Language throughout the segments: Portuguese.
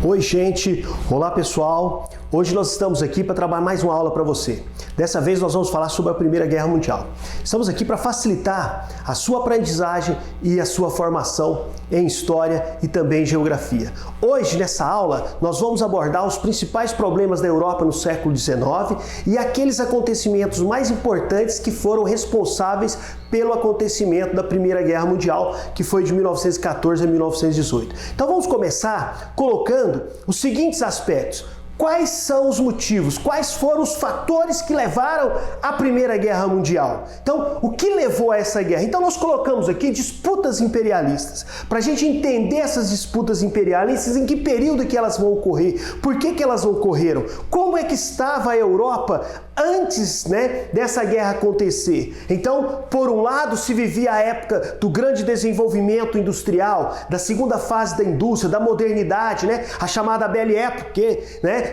Oi gente, olá pessoal, hoje nós estamos aqui para trabalhar mais uma aula para você. Dessa vez nós vamos falar sobre a Primeira Guerra Mundial. Estamos aqui para facilitar a sua aprendizagem e a sua formação em História e também em Geografia. Hoje, nessa aula, nós vamos abordar os principais problemas da Europa no século XIX e aqueles acontecimentos mais importantes que foram responsáveis pelo acontecimento da Primeira Guerra Mundial, que foi de 1914 a 1918. Então vamos começar colocando os seguintes aspectos. Quais são os motivos? Quais foram os fatores que levaram à Primeira Guerra Mundial? Então, o que levou a essa guerra? Então, nós colocamos aqui disputas imperialistas. Para a gente entender essas disputas imperialistas, em que período que elas vão ocorrer, por que elas ocorreram, como é que estava a Europa antes, dessa guerra acontecer. Então, por um lado, se vivia a época do grande desenvolvimento industrial, da segunda fase da indústria, da modernidade, a chamada Belle Époque,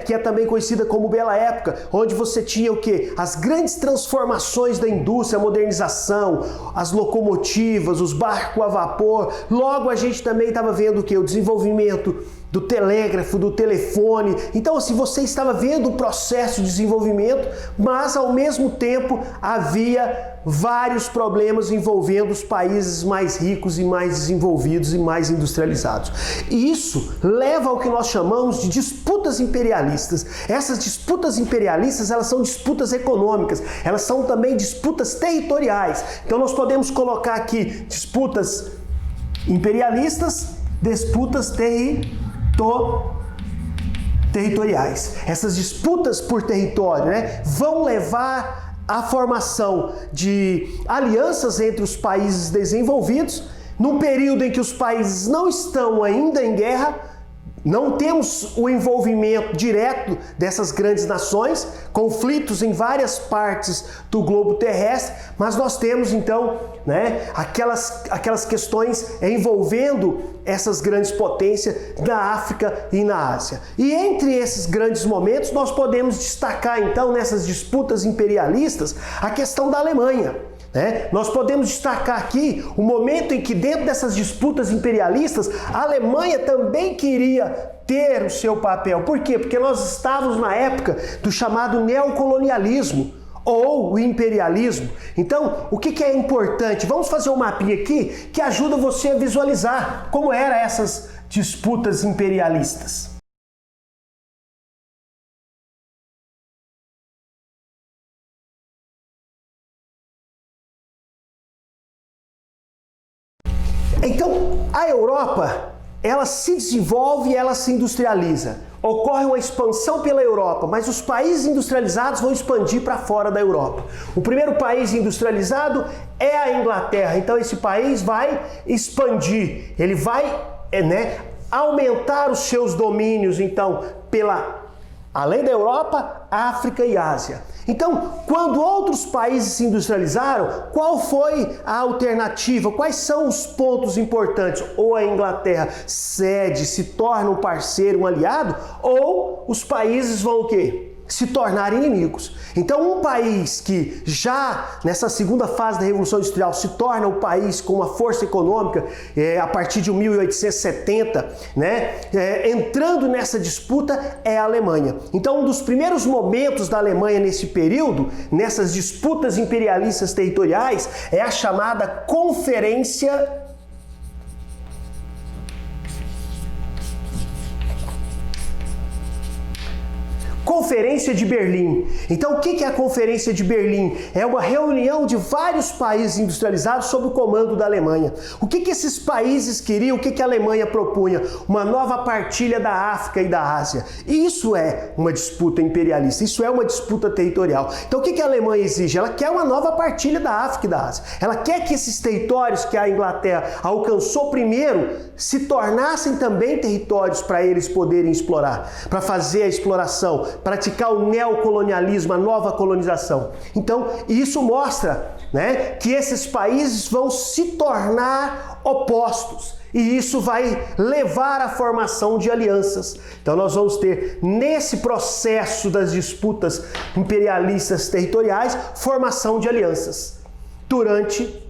que é também conhecida como Bela Época, onde você tinha o quê? As grandes transformações da indústria, a modernização, as locomotivas, os barcos a vapor. Logo, a gente também estava vendo o quê? O desenvolvimento do telégrafo, do telefone. Então, assim, você estava vendo o processo de desenvolvimento, mas ao mesmo tempo havia vários problemas envolvendo os países mais ricos e mais desenvolvidos e mais industrializados. E isso leva ao que nós chamamos de disputas imperialistas. Essas disputas imperialistas, elas são disputas econômicas, elas são também disputas territoriais. Então, nós podemos colocar aqui disputas imperialistas, disputas territoriais. Essas disputas por território, vão levar à formação de alianças entre os países desenvolvidos, num período em que os países não estão ainda em guerra. Não temos o envolvimento direto dessas grandes nações, conflitos em várias partes do globo terrestre, mas nós temos então aquelas questões envolvendo essas grandes potências na África e na Ásia. E entre esses grandes momentos nós podemos destacar então nessas disputas imperialistas a questão da Alemanha. Nós podemos destacar aqui o momento em que, dentro dessas disputas imperialistas, a Alemanha também queria ter o seu papel. Por quê? Porque nós estávamos na época do chamado neocolonialismo ou o imperialismo. Então, o que é importante? Vamos fazer um mapinha aqui que ajuda você a visualizar como eram essas disputas imperialistas. Então, a Europa, ela se desenvolve e ela se industrializa. Ocorre uma expansão pela Europa, mas os países industrializados vão expandir para fora da Europa. O primeiro país industrializado é a Inglaterra. Então, esse país vai expandir, ele vai aumentar os seus domínios, então, além da Europa, África e Ásia. Então, quando outros países se industrializaram, qual foi a alternativa? Quais são os pontos importantes? Ou a Inglaterra cede, se torna um parceiro, um aliado, ou os países vão o quê? Se tornar inimigos. Então, um país que já nessa segunda fase da Revolução Industrial se torna um país com uma força econômica a partir de 1870, entrando nessa disputa é a Alemanha. Então, um dos primeiros momentos da Alemanha nesse período, nessas disputas imperialistas territoriais, é a chamada Conferência de Berlim. Então, o que é a Conferência de Berlim? É uma reunião de vários países industrializados sob o comando da Alemanha. O que esses países queriam? O que a Alemanha propunha? Uma nova partilha da África e da Ásia. E isso é uma disputa imperialista, isso é uma disputa territorial. Então, o que a Alemanha exige? Ela quer uma nova partilha da África e da Ásia. Ela quer que esses territórios que a Inglaterra alcançou primeiro se tornassem também territórios para eles poderem explorar, para fazer a exploração, praticar o neocolonialismo, a nova colonização. Então, isso mostra que esses países vão se tornar opostos. E isso vai levar à formação de alianças. Então nós vamos ter, nesse processo das disputas imperialistas territoriais, formação de alianças. Durante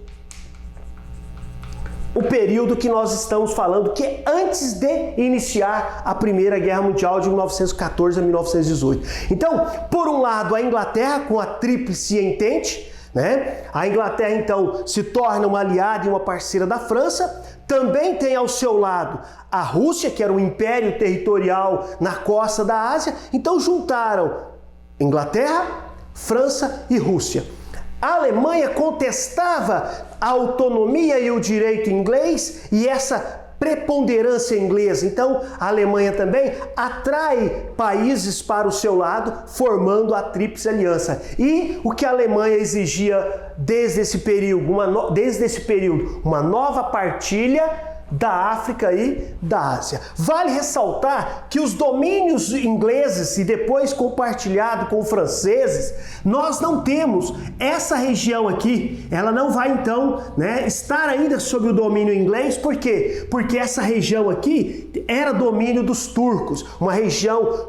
o período que nós estamos falando, que é antes de iniciar a Primeira Guerra Mundial de 1914 a 1918. Então, por um lado, a Inglaterra com a Tríplice Entente, né? A Inglaterra, então, se torna uma aliada e uma parceira da França. Também tem ao seu lado a Rússia, que era um império territorial na costa da Ásia. Então, juntaram Inglaterra, França e Rússia. A Alemanha contestava a autonomia e o direito inglês e essa preponderância inglesa. Então, a Alemanha também atrai países para o seu lado, formando a Tríplice Aliança. E o que a Alemanha exigia desde esse período, uma nova partilha da África e da Ásia. Vale ressaltar que os domínios ingleses e depois compartilhado com os franceses, nós não temos essa região aqui, ela não vai então, né, estar ainda sob o domínio inglês. Por quê? Porque essa região aqui era domínio dos turcos, uma região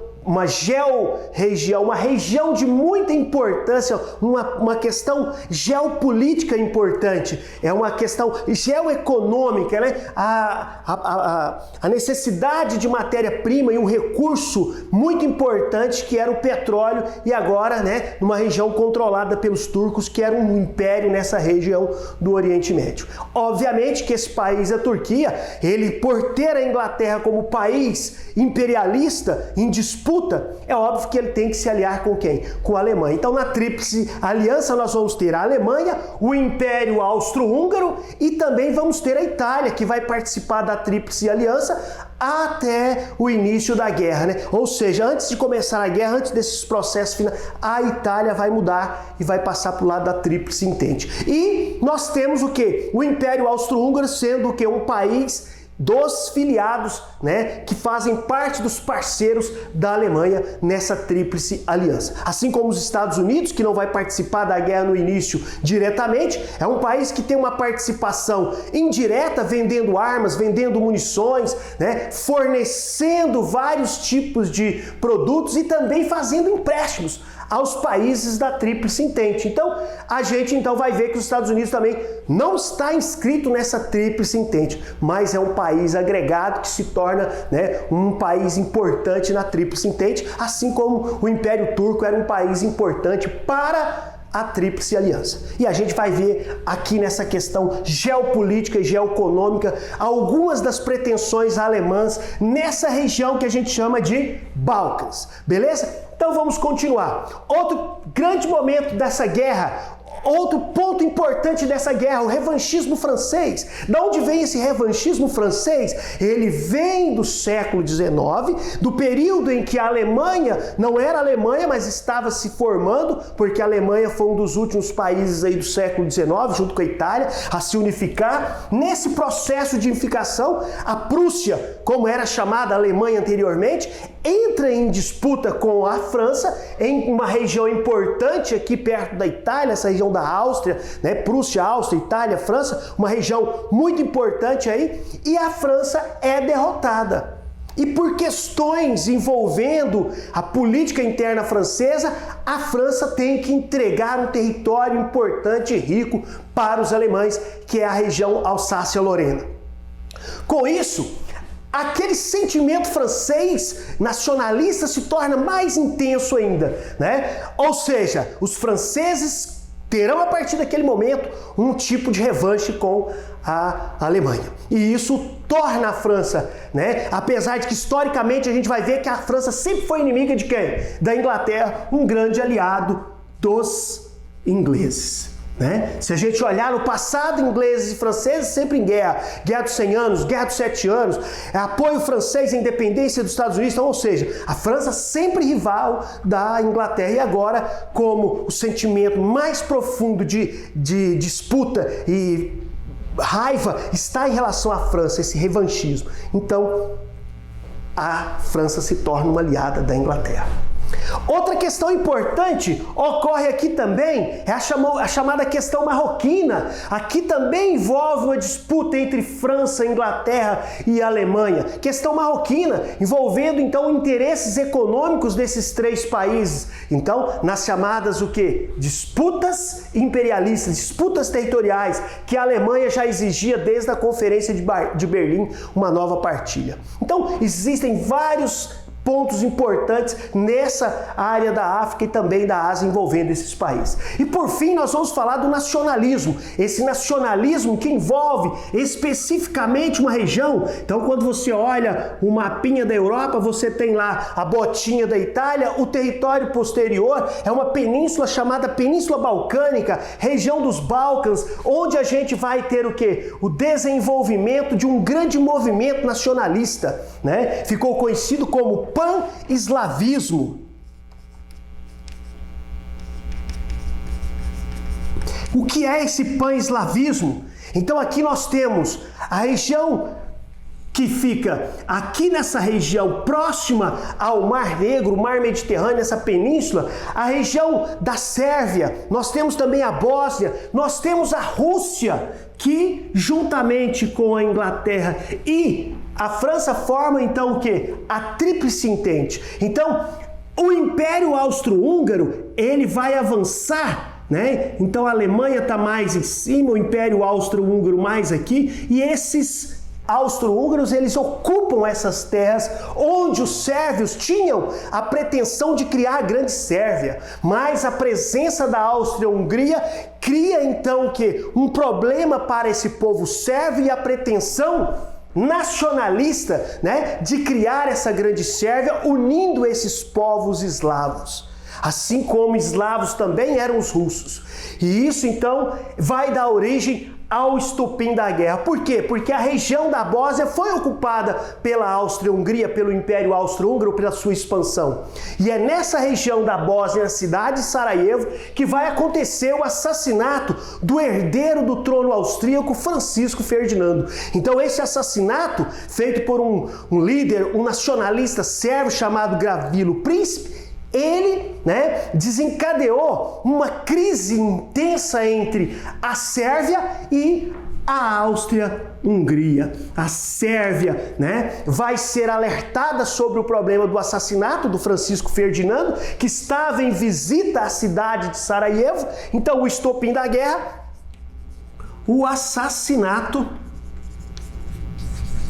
de muita importância, uma questão geopolítica importante, é uma questão geoeconômica, né? A necessidade de matéria-prima e um recurso muito importante que era o petróleo, e agora, né, numa região controlada pelos turcos, que era um império nessa região do Oriente Médio. Obviamente que esse país, a Turquia, ele, por ter a Inglaterra como país imperialista em disputa, é óbvio que ele tem que se aliar com quem? Com a Alemanha. Então, na Tríplice Aliança, nós vamos ter a Alemanha, o Império Austro-Húngaro e também vamos ter a Itália, que vai participar da Tríplice Aliança até o início da guerra, né? Ou seja, antes de começar a guerra, antes desses processos finais, a Itália vai mudar e vai passar para o lado da Tríplice Entente. E nós temos o quê? O Império Austro-Húngaro sendo o quê? Um país dos filiados, né, que fazem parte dos parceiros da Alemanha nessa Tríplice Aliança. Assim como os Estados Unidos, que não vai participar da guerra no início diretamente, é um país que tem uma participação indireta, vendendo armas, vendendo munições, né, fornecendo vários tipos de produtos e também fazendo empréstimos aos países da Tríplice Entente. Então, a gente vai ver que os Estados Unidos também não está inscrito nessa Tríplice Entente, mas é um país agregado que se torna, né, um país importante na Tríplice Entente, assim como o Império Turco era um país importante para a Tríplice Aliança. E a gente vai ver aqui nessa questão geopolítica e geoeconômica algumas das pretensões alemãs nessa região que a gente chama de Balcãs, beleza? Então vamos continuar. Outro grande momento dessa guerra, outro ponto importante dessa guerra, o revanchismo francês. Da onde vem esse revanchismo francês? Ele vem do século XIX, do período em que a Alemanha não era Alemanha, mas estava se formando, porque a Alemanha foi um dos últimos países aí do século XIX, junto com a Itália, a se unificar. Nesse processo de unificação, a Prússia, como era chamada a Alemanha anteriormente, entra em disputa com a França em uma região importante aqui perto da Itália, essa região da Áustria, né? Prússia, Áustria, Itália, França, uma região muito importante aí, e a França é derrotada. E por questões envolvendo a política interna francesa, a França tem que entregar um território importante e rico para os alemães, que é a região Alsácia-Lorena. Com isso, aquele sentimento francês nacionalista se torna mais intenso ainda, né? Ou seja, os franceses terão a partir daquele momento um tipo de revanche com a Alemanha. E isso torna a França, né? Apesar de que historicamente a gente vai ver que a França sempre foi inimiga de quem? Da Inglaterra, um grande aliado dos ingleses. Né? Se a gente olhar no passado, ingleses e franceses sempre em guerra, guerra dos 100 anos, guerra dos 7 anos, apoio francês à independência dos Estados Unidos, então, ou seja, a França sempre rival da Inglaterra, e agora, como o sentimento mais profundo de disputa e raiva está em relação à França, esse revanchismo, então a França se torna uma aliada da Inglaterra. Outra questão importante ocorre aqui também, é a chamada questão marroquina. Aqui também envolve uma disputa entre França, Inglaterra e Alemanha. Questão marroquina, envolvendo então interesses econômicos desses três países. Então, nas chamadas o quê? Disputas imperialistas, disputas territoriais, que a Alemanha já exigia desde a Conferência de Berlim uma nova partilha. Então, existem vários pontos importantes nessa área da África e também da Ásia envolvendo esses países. E por fim, nós vamos falar do nacionalismo. Esse nacionalismo que envolve especificamente uma região. Então, quando você olha o mapinha da Europa, você tem lá a botinha da Itália, o território posterior é uma península chamada Península Balcânica, região dos Balcãs, onde a gente vai ter o quê? O desenvolvimento de um grande movimento nacionalista, né? Ficou conhecido como pan-eslavismo. O que é esse pan-eslavismo? Então aqui nós temos a região que fica aqui nessa região próxima ao Mar Negro, o Mar Mediterrâneo, essa península, a região da Sérvia, nós temos também a Bósnia, nós temos a Rússia, que juntamente com a Inglaterra e a França forma então o quê? A Tríplice Entente. Então, o Império Austro-Húngaro, ele vai avançar, né? Então a Alemanha está mais em cima, o Império Austro-Húngaro mais aqui, e esses austro-húngaros, eles ocupam essas terras onde os sérvios tinham a pretensão de criar a Grande Sérvia, mas a presença da Áustria-Hungria cria então o quê? Um problema para esse povo sérvio e a pretensão nacionalista, né, de criar essa Grande Sérvia unindo esses povos eslavos. Assim como eslavos também eram os russos. E isso então vai dar origem ao estopim da guerra. Por quê? Porque a região da Bósnia foi ocupada pela Áustria-Hungria, pelo Império Austro-Húngaro, pela sua expansão. E é nessa região da Bósnia, na cidade de Sarajevo, que vai acontecer o assassinato do herdeiro do trono austríaco, Francisco Ferdinando. Então esse assassinato, feito por um líder, um nacionalista sérvio chamado Gavrilo Princip, ele, né, desencadeou uma crise intensa entre a Sérvia e a Áustria-Hungria. A Sérvia, né, vai ser alertada sobre o problema do assassinato do Francisco Ferdinando, que estava em visita à cidade de Sarajevo. Então, o estopim da guerra, o assassinato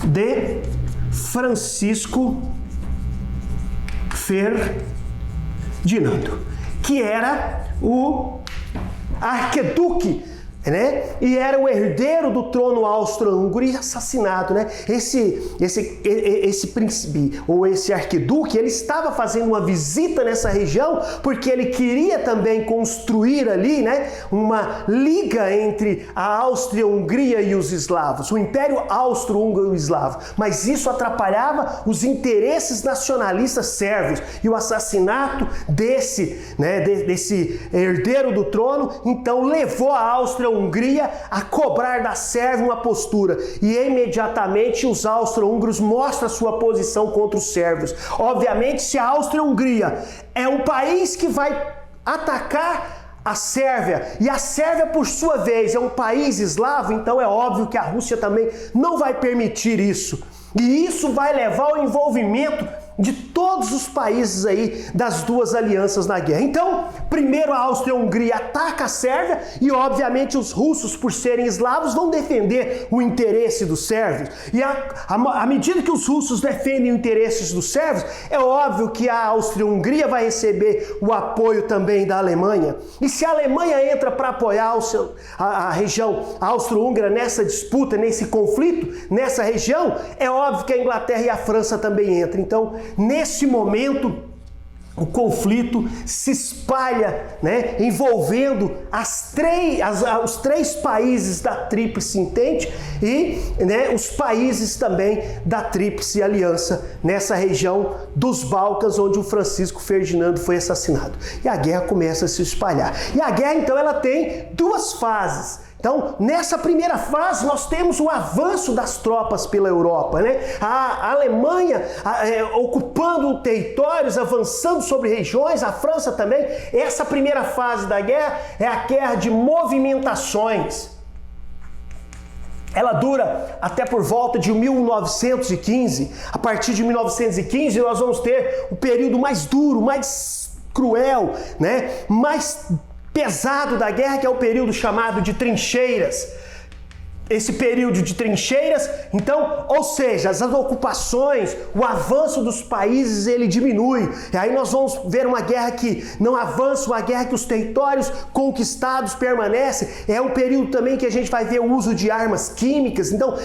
de Francisco Ferdinando, que era o arquiduque, né? E era o herdeiro do trono austro-húngaro e assassinado, né? Esse príncipe ou esse arquiduque, ele estava fazendo uma visita nessa região porque ele queria também construir ali, né, uma liga entre a Áustria-Hungria e os eslavos, o Império Austro-Húngaro eslavo. Mas isso atrapalhava os interesses nacionalistas sérvios e o assassinato desse herdeiro do trono, então levou a Áustria-Hungria a cobrar da Sérvia uma postura, e imediatamente os austro-húngaros mostram a sua posição contra os sérvios. Obviamente, se a Áustria-Hungria é um país que vai atacar a Sérvia, e a Sérvia, por sua vez, é um país eslavo, então é óbvio que a Rússia também não vai permitir isso. E isso vai levar ao envolvimento de todos os países aí das duas alianças na guerra. Então, primeiro a Áustria-Hungria ataca a Sérvia e, obviamente, os russos, por serem eslavos, vão defender o interesse dos sérvios. E à medida que os russos defendem os interesses dos sérvios, é óbvio que a Áustria-Hungria vai receber o apoio também da Alemanha. E se a Alemanha entra para apoiar a região austro-húngara nessa disputa, nesse conflito, nessa região, é óbvio que a Inglaterra e a França também entram. Então, nesse momento, o conflito se espalha, né, envolvendo os três países da Tríplice Entente e, né, os países também da Tríplice Aliança, nessa região dos Balcãs, onde o Francisco Ferdinando foi assassinado. E a guerra começa a se espalhar. E a guerra, então, ela tem duas fases, Então, nessa primeira fase, nós temos o avanço das tropas pela Europa, né? A Alemanha ocupando territórios, avançando sobre regiões, a França também. Essa primeira fase da guerra é a guerra de movimentações. Ela dura até por volta de 1915. A partir de 1915, nós vamos ter o período mais duro, mais cruel, né? Mais pesado da guerra, que é o período chamado de trincheiras. Esse período de trincheiras, então, ou seja, as ocupações, o avanço dos países, ele diminui. E aí nós vamos ver uma guerra que não avança, uma guerra que os territórios conquistados permanecem. É um período também que a gente vai ver o uso de armas químicas. Então,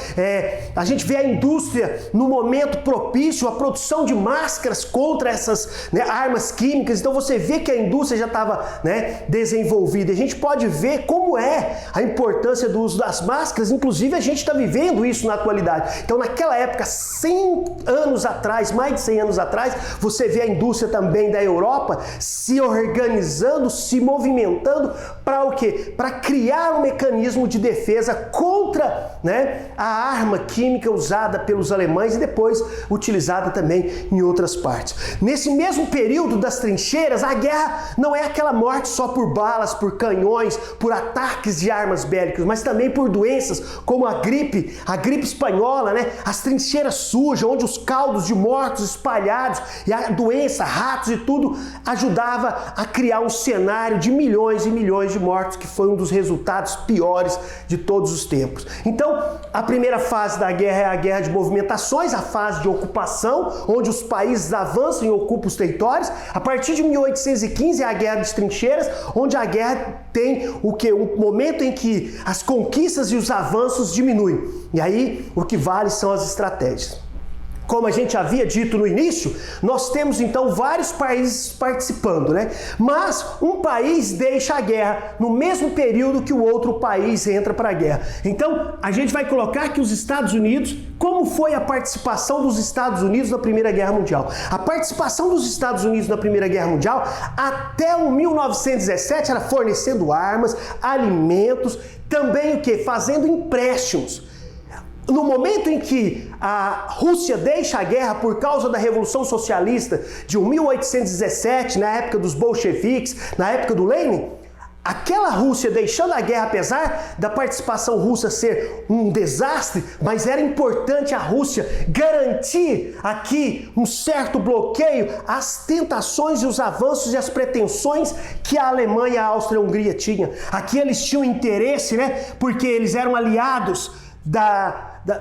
a gente vê a indústria no momento propício, a produção de máscaras contra essas, né, armas químicas. Então você vê que a indústria já estava, né, desenvolvida. A gente pode ver como é a importância do uso das máscaras. Inclusive, a gente está vivendo isso na atualidade. Então, naquela época, 100 anos atrás, mais de 100 anos atrás, você vê a indústria também da Europa se organizando, se movimentando para o quê? Para criar um mecanismo de defesa contra, né, a arma química usada pelos alemães e depois utilizada também em outras partes. Nesse mesmo período das trincheiras, a guerra não é aquela morte só por balas, por canhões, por ataques de armas bélicas, mas também por doenças como a gripe espanhola, né? As trincheiras sujas, onde os caldos de mortos espalhados e a doença, ratos e tudo, ajudava a criar um cenário de milhões e milhões de mortos, que foi um dos resultados piores de todos os tempos. Então, a primeira fase da guerra é a guerra de movimentações, a fase de ocupação, onde os países avançam e ocupam os territórios. A partir de 1815 é a guerra das trincheiras, onde a guerra tem o quê? Um momento em que as conquistas e os avanços diminuem. E aí, o que vale são as estratégias. Como a gente havia dito no início, nós temos então vários países participando, né? Mas um país deixa a guerra no mesmo período que o outro país entra para a guerra. Então, a gente vai colocar que os Estados Unidos, como foi a participação dos Estados Unidos na Primeira Guerra Mundial? A participação dos Estados Unidos na Primeira Guerra Mundial, até o 1917, era fornecendo armas, alimentos, também o quê? Fazendo empréstimos. No momento em que a Rússia deixa a guerra por causa da Revolução Socialista de 1817, na época dos bolcheviques, na época do Lenin, aquela Rússia deixando a guerra, apesar da participação russa ser um desastre, mas era importante a Rússia garantir aqui um certo bloqueio às tentações e os avanços e as pretensões que a Alemanha e a Áustria-Hungria tinham. Aqui eles tinham interesse, né? Porque eles eram aliados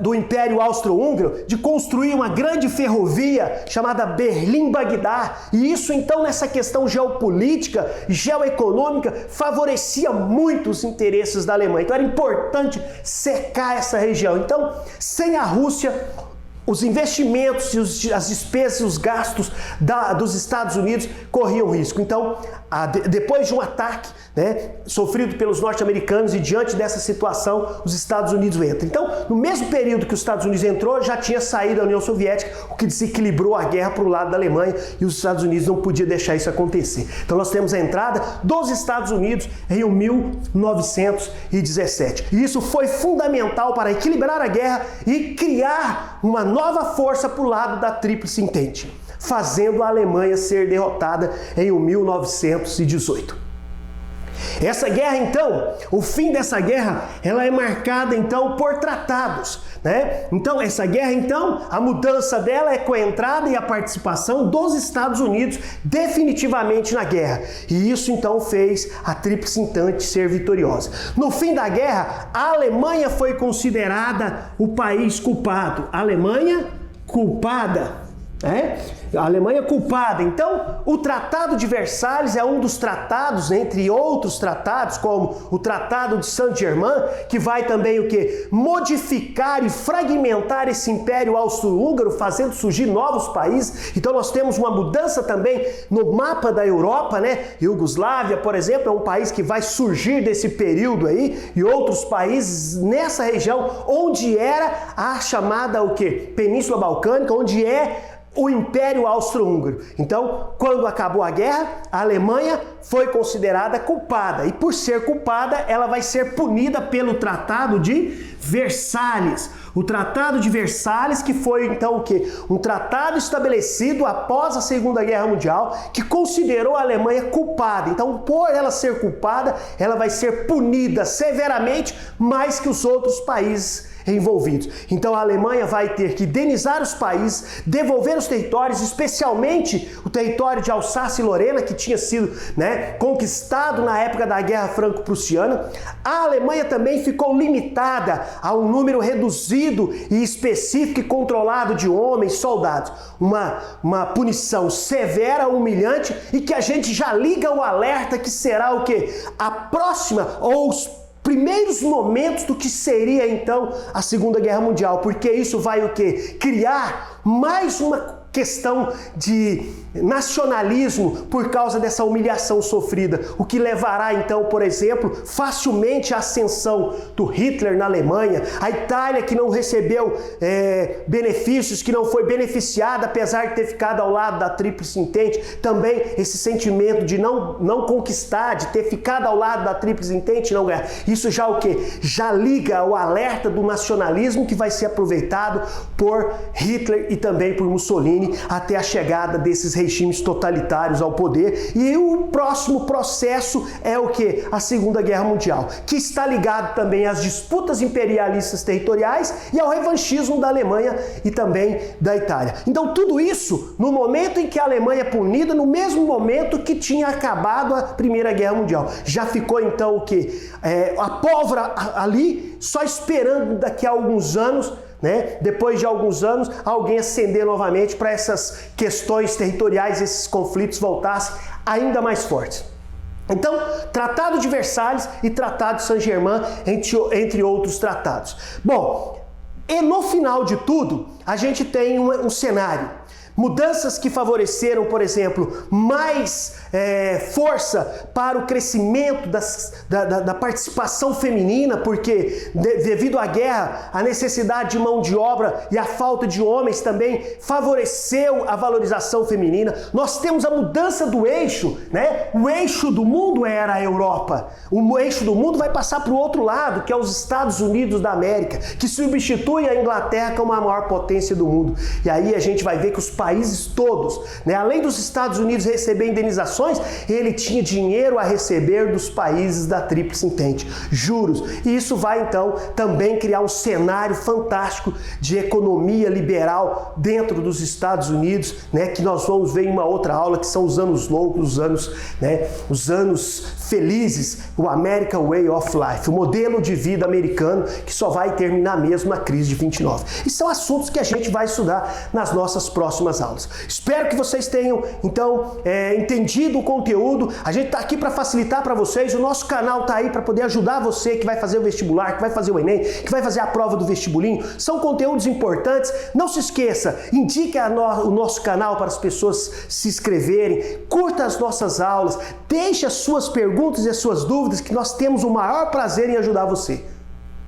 do Império Austro-Húngaro, de construir uma grande ferrovia chamada Berlim-Bagdá. E isso, então, nessa questão geopolítica e geoeconômica, favorecia muito os interesses da Alemanha. Então, era importante cercar essa região. Então, sem a Rússia, os investimentos, as despesas e os gastos dos Estados Unidos corriam risco. Então, depois de um ataque, né, sofrido pelos norte-americanos, e diante dessa situação, os Estados Unidos entram. Então, no mesmo período que os Estados Unidos entrou, já tinha saído a União Soviética, o que desequilibrou a guerra para o lado da Alemanha, e os Estados Unidos não podiam deixar isso acontecer. Então, nós temos a entrada dos Estados Unidos em 1917. E isso foi fundamental para equilibrar a guerra e criar uma nova força para o lado da Tríplice Entente, fazendo a Alemanha ser derrotada em 1918. Essa guerra, então, o fim dessa guerra, ela é marcada, então, por tratados, né? Então, essa guerra, então, a mudança dela é com a entrada e a participação dos Estados Unidos definitivamente na guerra. E isso, então, fez a Tríplice Entente ser vitoriosa. No fim da guerra, a Alemanha foi considerada o país culpado. A Alemanha culpada. A Alemanha culpada. Então, o Tratado de Versalhes é um dos tratados, entre outros tratados, como o Tratado de Saint-Germain, que vai também o quê? Modificar e fragmentar esse Império Austro-Húngaro, fazendo surgir novos países. Então, nós temos uma mudança também no mapa da Europa, né? Iugoslávia, por exemplo, é um país que vai surgir desse período aí, e outros países nessa região, onde era a chamada o quê? Península Balcânica, onde é o Império Austro-Húngaro. Então, quando acabou a guerra, a Alemanha foi considerada culpada. E por ser culpada, ela vai ser punida pelo Tratado de Versalhes. O Tratado de Versalhes, que foi então o quê? Um tratado estabelecido após a Segunda Guerra Mundial, que considerou a Alemanha culpada. Então, por ela ser culpada, ela vai ser punida severamente mais que os outros países envolvidos. Então a Alemanha vai ter que indenizar os países, devolver os territórios, especialmente o território de Alsácia e Lorena, que tinha sido conquistado na época da Guerra Franco-Prussiana. A Alemanha também ficou limitada a um número reduzido e específico e controlado de homens, soldados. Uma punição severa, humilhante, e que a gente já liga o alerta que será o quê? A próxima ou os primeiros momentos do que seria então a Segunda Guerra Mundial, porque isso vai o quê? Criar mais uma questão de nacionalismo por causa dessa humilhação sofrida, o que levará então, por exemplo, facilmente à ascensão do Hitler na Alemanha, a Itália que não recebeu benefícios, que não foi beneficiada apesar de ter ficado ao lado da Tríplice Entente, também esse sentimento de não conquistar, de ter ficado ao lado da Tríplice Entente, não ganhar. Isso já o quê? Já liga o alerta do nacionalismo que vai ser aproveitado por Hitler e também por Mussolini até a chegada desses regimes totalitários ao poder. E o próximo processo é o que? A Segunda Guerra Mundial, que está ligado também às disputas imperialistas territoriais e ao revanchismo da Alemanha e também da Itália. Então tudo isso no momento em que a Alemanha é punida, no mesmo momento que tinha acabado a Primeira Guerra Mundial. Já ficou então o que? A pólvora ali, só esperando daqui a alguns anos, depois de alguns anos, alguém acender novamente para essas questões territoriais, esses conflitos voltassem ainda mais fortes. Então, Tratado de Versalhes e Tratado de Saint-Germain, entre outros tratados. Bom, e no final de tudo, a gente tem um cenário. Mudanças que favoreceram, por exemplo, mais força para o crescimento da participação feminina, porque devido à guerra, a necessidade de mão de obra e a falta de homens também favoreceu a valorização feminina. Nós temos a mudança do eixo, O eixo do mundo era a Europa. O eixo do mundo vai passar para o outro lado, que é os Estados Unidos da América, que substitui a Inglaterra como a maior potência do mundo. E aí a gente vai ver que os países todos, além dos Estados Unidos receber indenizações, ele tinha dinheiro a receber dos países da Tríplice Entente, juros. E isso vai então também criar um cenário fantástico de economia liberal dentro dos Estados Unidos, que nós vamos ver em uma outra aula, que são os anos loucos, os anos felizes, o American Way of Life, o modelo de vida americano que só vai terminar mesmo na crise de 29. E são assuntos que a gente vai estudar nas nossas próximas aulas. Espero que vocês tenham, então, entendido o conteúdo. A gente está aqui para facilitar para vocês. O nosso canal está aí para poder ajudar você que vai fazer o vestibular, que vai fazer o Enem, que vai fazer a prova do vestibulinho. São conteúdos importantes. Não se esqueça, indique o nosso canal para as pessoas se inscreverem, curta as nossas aulas, deixe as suas perguntas e as suas dúvidas, que nós temos o maior prazer em ajudar você.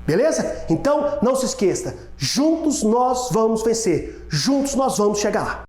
Beleza? Então, não se esqueça, juntos nós vamos vencer, juntos nós vamos chegar lá.